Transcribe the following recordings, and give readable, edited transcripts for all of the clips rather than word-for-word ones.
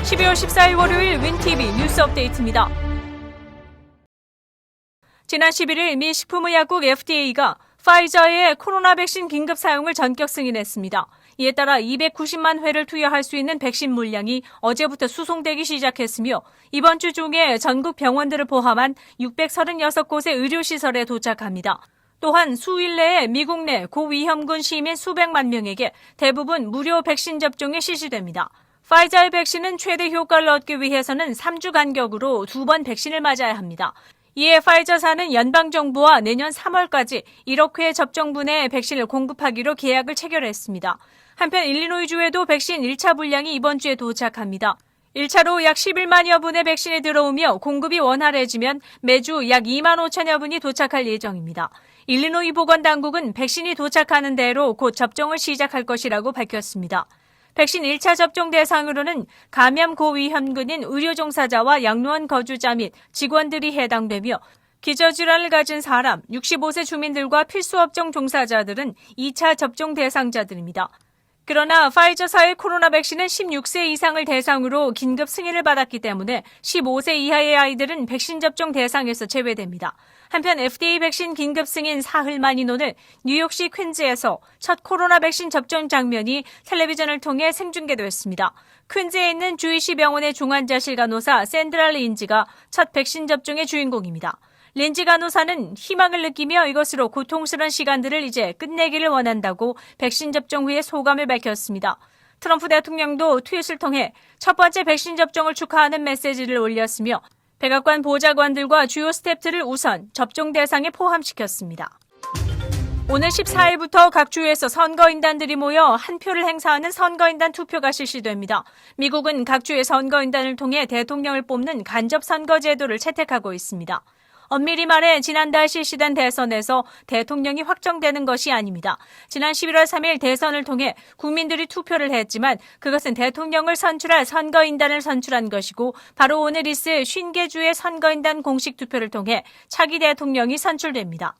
12월 14일 월요일 윈TV 뉴스 업데이트입니다. 지난 11일 미 식품의약국 FDA가 파이저의 코로나 백신 긴급 사용을 전격 승인했습니다. 이에 따라 290만 회를 투여할 수 있는 백신 물량이 어제부터 수송되기 시작했으며 이번 주 중에 전국 병원들을 포함한 636곳의 의료시설에 도착합니다. 또한 수일 내에 미국 내 고위험군 시민 수백만 명에게 대부분 무료 백신 접종이 실시됩니다. 파이저의 백신은 최대 효과를 얻기 위해서는 3주 간격으로 2번 백신을 맞아야 합니다. 이에 파이저사는 연방정부와 내년 3월까지 1억 회 접종분의 백신을 공급하기로 계약을 체결했습니다. 한편 일리노이주에도 백신 1차 분량이 이번 주에 도착합니다. 1차로 약 11만여 분의 백신이 들어오며 공급이 원활해지면 매주 약 2만 5천여 분이 도착할 예정입니다. 일리노이 보건당국은 백신이 도착하는 대로 곧 접종을 시작할 것이라고 밝혔습니다. 백신 1차 접종 대상으로는 감염 고위험군인 의료종사자와 양로원 거주자 및 직원들이 해당되며 기저질환을 가진 사람, 65세 주민들과 필수업종 종사자들은 2차 접종 대상자들입니다. 그러나 파이저사의 코로나 백신은 16세 이상을 대상으로 긴급 승인을 받았기 때문에 15세 이하의 아이들은 백신 접종 대상에서 제외됩니다. 한편 FDA 백신 긴급 승인 사흘 만인 오늘 뉴욕시 퀸즈에서 첫 코로나 백신 접종 장면이 텔레비전을 통해 생중계됐습니다. 퀸즈에 있는 주이시 병원의 중환자실 간호사 샌드라 린지가 첫 백신 접종의 주인공입니다. 린지 간호사는 희망을 느끼며 이것으로 고통스러운 시간들을 이제 끝내기를 원한다고 백신 접종 후에 소감을 밝혔습니다. 트럼프 대통령도 트윗을 통해 첫 번째 백신 접종을 축하하는 메시지를 올렸으며 백악관 보좌관들과 주요 스태프들을 우선 접종 대상에 포함시켰습니다. 오늘 14일부터 각 주에서 선거인단들이 모여 한 표를 행사하는 선거인단 투표가 실시됩니다. 미국은 각 주의 선거인단을 통해 대통령을 뽑는 간접선거 제도를 채택하고 있습니다. 엄밀히 말해 지난달 실시된 대선에서 대통령이 확정되는 것이 아닙니다. 지난 11월 3일 대선을 통해 국민들이 투표를 했지만 그것은 대통령을 선출할 선거인단을 선출한 것이고 바로 오늘 있을 50개 선거인단 공식 투표를 통해 차기 대통령이 선출됩니다.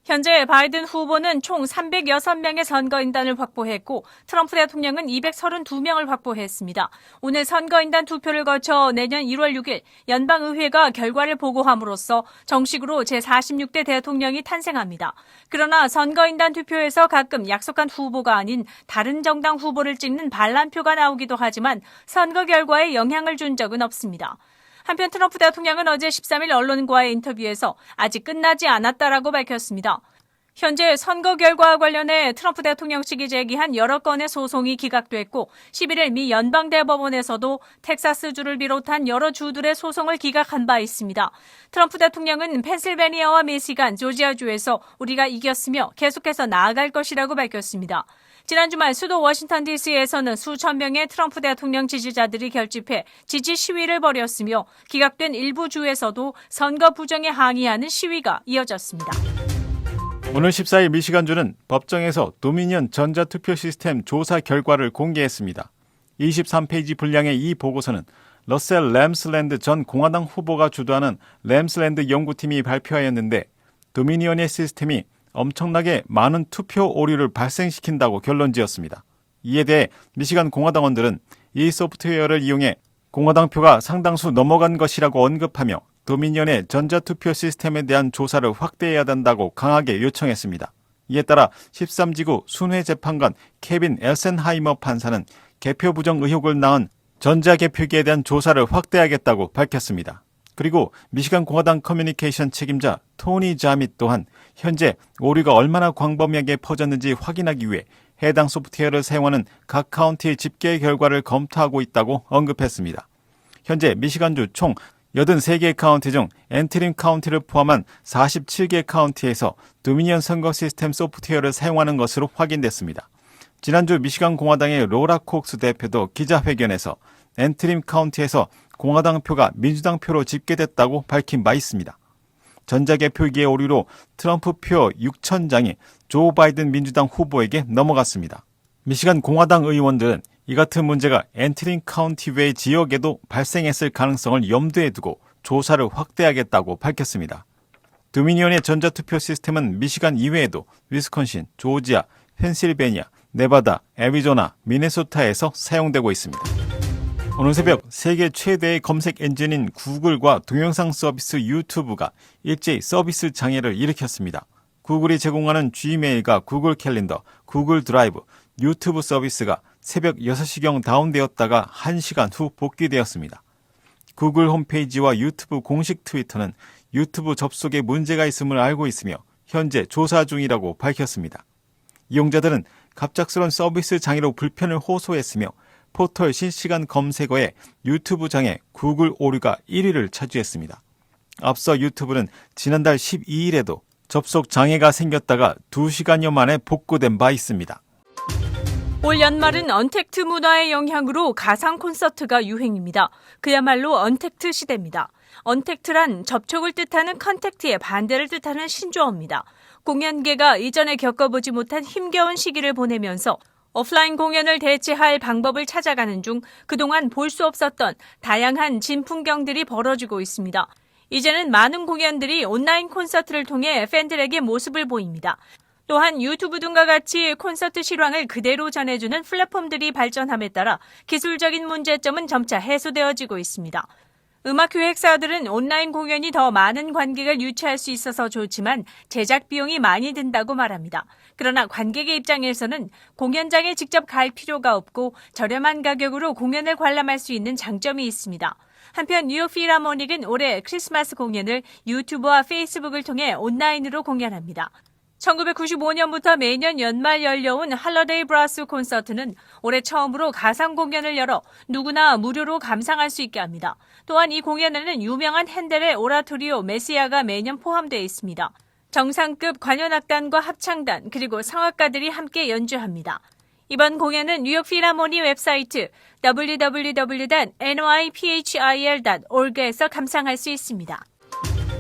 현재 바이든 후보는 총 306명의 선거인단을 확보했고 트럼프 대통령은 232명을 확보했습니다. 오늘 선거인단 투표를 거쳐 내년 1월 6일 연방의회가 결과를 보고함으로써 정식으로 제46대 대통령이 탄생합니다. 그러나 선거인단 투표에서 가끔 약속한 후보가 아닌 다른 정당 후보를 찍는 반란표가 나오기도 하지만 선거 결과에 영향을 준 적은 없습니다. 한편 트럼프 대통령은 어제 13일 언론과의 인터뷰에서 아직 끝나지 않았다라고 밝혔습니다. 현재 선거 결과와 관련해 트럼프 대통령 측이 제기한 여러 건의 소송이 기각됐고 11일 미 연방대법원에서도 텍사스주를 비롯한 여러 주들의 소송을 기각한 바 있습니다. 트럼프 대통령은 펜실베니아와 미시간, 조지아주에서 우리가 이겼으며 계속해서 나아갈 것이라고 밝혔습니다. 지난 주말 수도 워싱턴 DC에서는 수천 명의 트럼프 대통령 지지자들이 결집해 지지 시위를 벌였으며 기각된 일부 주에서도 선거 부정에 항의하는 시위가 이어졌습니다. 오늘 14일 미시간주는 법정에서 도미니언 전자투표 시스템 조사 결과를 공개했습니다. 23페이지 분량의 이 보고서는 러셀 램슬랜드 전 공화당 후보가 주도하는 램슬랜드 연구팀이 발표하였는데 도미니언의 시스템이 엄청나게 많은 투표 오류를 발생시킨다고 결론지었습니다. 이에 대해 미시간 공화당원들은 이 소프트웨어를 이용해 공화당 표가 상당수 넘어간 것이라고 언급하며 도미니언의 전자투표 시스템에 대한 조사를 확대해야 된다고 강하게 요청했습니다. 이에 따라 13지구 순회재판관 케빈 엘센하이머 판사는 개표 부정 의혹을 낳은 전자개표기에 대한 조사를 확대하겠다고 밝혔습니다. 그리고 미시간 공화당 커뮤니케이션 책임자 토니 자밋 또한 현재 오류가 얼마나 광범위하게 퍼졌는지 확인하기 위해 해당 소프트웨어를 사용하는 각 카운티의 집계 결과를 검토하고 있다고 언급했습니다. 현재 미시간주 총 83개 카운티 중 엔트림 카운티를 포함한 47개 카운티에서 도미니언 선거 시스템 소프트웨어를 사용하는 것으로 확인됐습니다. 지난주 미시간 공화당의 로라 콕스 대표도 기자회견에서 엔트림 카운티에서 공화당 표가 민주당 표로 집계됐다고 밝힌 바 있습니다. 전자개표기의 오류로 트럼프 표 6,000장이 조 바이든 민주당 후보에게 넘어갔습니다. 미시간 공화당 의원들은 이 같은 문제가 엔트림 카운티 외 지역에도 발생했을 가능성을 염두에 두고 조사를 확대하겠다고 밝혔습니다. 도미니언의 전자투표 시스템은 미시간 이외에도 위스콘신, 조지아, 펜실베니아, 네바다, 애리조나, 미네소타에서 사용되고 있습니다. 오늘 새벽 세계 최대의 검색 엔진인 구글과 동영상 서비스 유튜브가 일제히 서비스 장애를 일으켰습니다. 구글이 제공하는 Gmail과 구글 캘린더, 구글 드라이브, 유튜브 서비스가 새벽 6시경 다운되었다가 1시간 후 복귀되었습니다. 구글 홈페이지와 유튜브 공식 트위터는 유튜브 접속에 문제가 있음을 알고 있으며 현재 조사 중이라고 밝혔습니다. 이용자들은 갑작스런 서비스 장애로 불편을 호소했으며 포털 실시간 검색어에 유튜브 장애, 구글 오류가 1위를 차지했습니다. 앞서 유튜브는 지난달 12일에도 접속 장애가 생겼다가 2시간여 만에 복구된 바 있습니다. 올 연말은 언택트 문화의 영향으로 가상 콘서트가 유행입니다. 그야말로 언택트 시대입니다. 언택트란 접촉을 뜻하는 컨택트의 반대를 뜻하는 신조어입니다. 공연계가 이전에 겪어보지 못한 힘겨운 시기를 보내면서 오프라인 공연을 대체할 방법을 찾아가는 중 그동안 볼 수 없었던 다양한 진풍경들이 벌어지고 있습니다. 이제는 많은 공연들이 온라인 콘서트를 통해 팬들에게 모습을 보입니다. 또한 유튜브 등과 같이 콘서트 실황을 그대로 전해주는 플랫폼들이 발전함에 따라 기술적인 문제점은 점차 해소되어지고 있습니다. 음악 기획사들은 온라인 공연이 더 많은 관객을 유치할 수 있어서 좋지만 제작 비용이 많이 든다고 말합니다. 그러나 관객의 입장에서는 공연장에 직접 갈 필요가 없고 저렴한 가격으로 공연을 관람할 수 있는 장점이 있습니다. 한편 뉴욕 필하모닉은 올해 크리스마스 공연을 유튜브와 페이스북을 통해 온라인으로 공연합니다. 1995년부터 매년 연말 열려온 할러데이 브라스 콘서트는 올해 처음으로 가상 공연을 열어 누구나 무료로 감상할 수 있게 합니다. 또한 이 공연에는 유명한 핸델의 오라토리오 메시아가 매년 포함되어 있습니다. 정상급 관현악단과 합창단 그리고 성악가들이 함께 연주합니다. 이번 공연은 뉴욕 필하모니 웹사이트 www.nyphil.org에서 감상할 수 있습니다.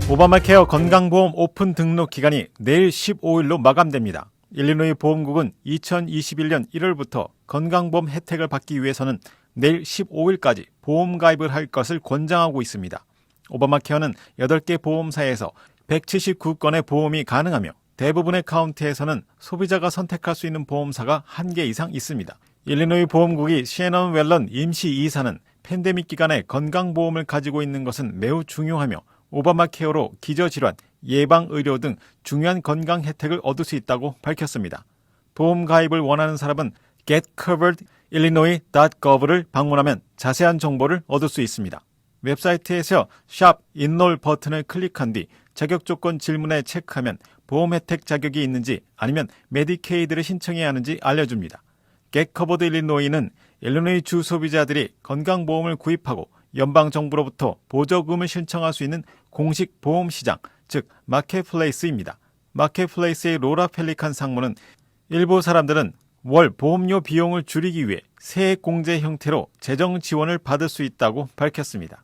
오바마 케어 건강보험 오픈 등록 기간이 내일 15일로 마감됩니다. 일리노이 보험국은 2021년 1월부터 건강보험 혜택을 받기 위해서는 내일 15일까지 보험 가입을 할 것을 권장하고 있습니다. 오바마 케어는 8개 보험사에서 179건의 보험이 가능하며 대부분의 카운티에서는 소비자가 선택할 수 있는 보험사가 1개 이상 있습니다. 일리노이 보험국이 셰넌 웰런 임시이사는 팬데믹 기간에 건강보험을 가지고 있는 것은 매우 중요하며 오바마 케어로 기저질환, 예방의료 등 중요한 건강 혜택을 얻을 수 있다고 밝혔습니다. 보험 가입을 원하는 사람은 getcoveredillinois.gov를 방문하면 자세한 정보를 얻을 수 있습니다. 웹사이트에서 샵 인롤 버튼을 클릭한 뒤 자격 조건 질문에 체크하면 보험 혜택 자격이 있는지 아니면 메디케이드를 신청해야 하는지 알려줍니다. getcovered illinois는 일리노이 주 소비자들이 건강보험을 구입하고 연방정부로부터 보조금을 신청할 수 있는 공식 보험시장, 즉 마켓플레이스입니다. 마켓플레이스의 로라 펠리칸 상무는 일부 사람들은 월 보험료 비용을 줄이기 위해 세액공제 형태로 재정 지원을 받을 수 있다고 밝혔습니다.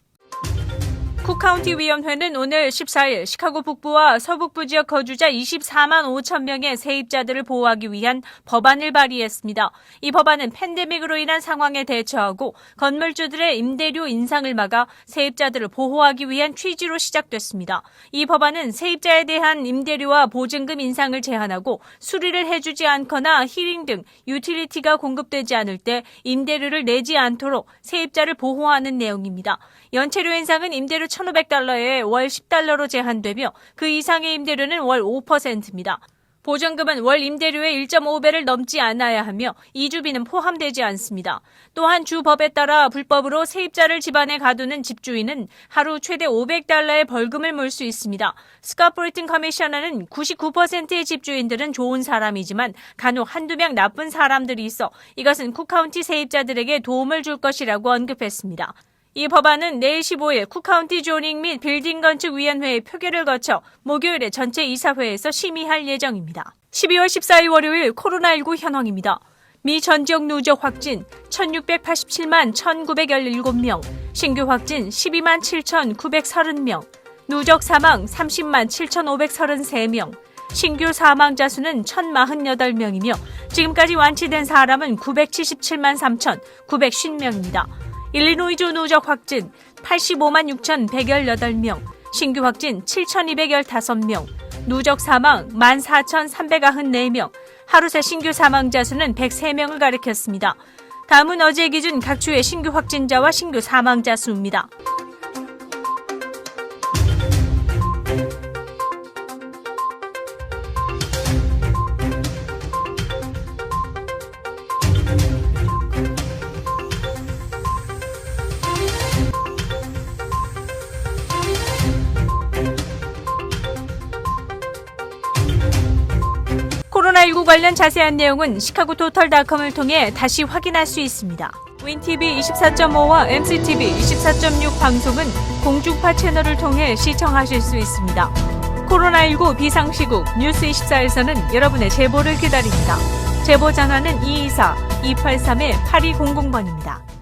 쿡카운티 위원회는 오늘 14일 시카고 북부와 서북부 지역 거주자 24만 5천 명의 세입자들을 보호하기 위한 법안을 발의했습니다. 이 법안은 팬데믹으로 인한 상황에 대처하고 건물주들의 임대료 인상을 막아 세입자들을 보호하기 위한 취지로 시작됐습니다. 이 법안은 세입자에 대한 임대료와 보증금 인상을 제한하고 수리를 해주지 않거나 히링 등 유틸리티가 공급되지 않을 때 임대료를 내지 않도록 세입자를 보호하는 내용입니다. 연체료 인상은 임대료 $1,500에 월 $10로 제한되며 그 이상의 임대료는 월 5%입니다. 보증금은 월 임대료의 1.5배를 넘지 않아야 하며 이주비는 포함되지 않습니다. 또한 주 법에 따라 불법으로 세입자를 집안에 가두는 집주인은 하루 최대 $500의 벌금을 물 수 있습니다. 스캇 브리튼 커미셔너는 99%의 집주인들은 좋은 사람이지만 간혹 한두 명 나쁜 사람들이 있어 이것은 쿡카운티 세입자들에게 도움을 줄 것이라고 언급했습니다. 이 법안은 내일 15일 쿡카운티 조닝 및 빌딩 건축 위원회의 표결을 거쳐 목요일에 전체 이사회에서 심의할 예정입니다. 12월 14일 월요일 코로나19 현황입니다. 미 전 지역 누적 확진 1,687만 1,917명, 신규 확진 12만 7,930명, 누적 사망 30만 7,533명, 신규 사망자 수는 1,048명이며 지금까지 완치된 사람은 977만 3,950명입니다. 일리노이주 누적 확진 85만 6,118명, 신규 확진 7,215명, 누적 사망 14,394명, 하루 새 신규 사망자 수는 103명을 가리켰습니다. 다음은 어제 기준 각 주의 신규 확진자와 신규 사망자 수입니다. 코로나19 관련 자세한 내용은 시카고토털닷컴을 통해 다시 확인할 수 있습니다. 윈TV 24.5와 MCTV 24.6 방송은 공중파 채널을 통해 시청하실 수 있습니다. 코로나19 비상시국 뉴스24에서는 여러분의 제보를 기다립니다. 제보 전화는 224-283-8200번입니다.